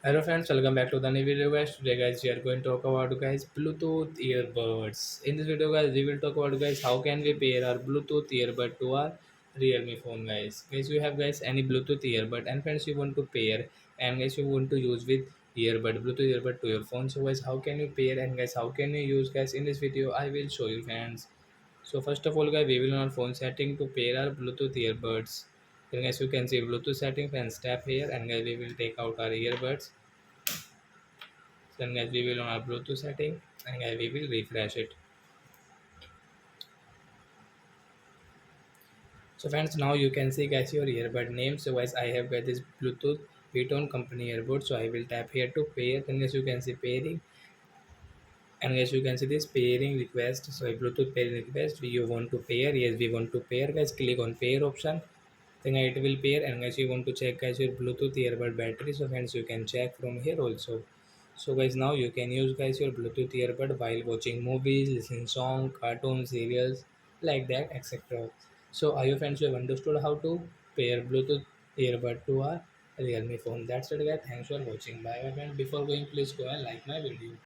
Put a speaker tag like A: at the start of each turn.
A: Hello friends, welcome back to the new video guys. Today guys we are going to talk about guys Bluetooth earbuds. In this video guys we will talk about guys how can we pair our Bluetooth earbud to our Realme phone guys. Guys you have guys any Bluetooth earbud and friends you want to pair and guys you want to use with Bluetooth earbud to your phone. So guys how can you pair and guys how can you use guys in this video I will show you friends. So first of all guys we will on our phone setting to pair our Bluetooth earbuds. Then guys you can see Bluetooth setting friends tap here and guys we will take out our earbuds. Then guys we will on our Bluetooth setting and guys we will refresh it. So friends now you can see guys your earbud name. So guys I have got this Bluetooth Beaton company earbud. So I will tap here to pair. Then guys you can see pairing and guys you can see this pairing request. So Bluetooth pairing request. You want to pair? Yes we want to pair guys. Click on pair option. Then it will pair and guys you want to check guys your Bluetooth earbud battery. So friends you can check from here also. So guys now you can use guys your Bluetooth earbud while watching movies, listening song, cartoons, serials like that etc. So are you friends you have understood how to pair Bluetooth earbud to a Realme phone. That's it guys. Thanks for watching. Bye bye friend. Before going please go and like my video.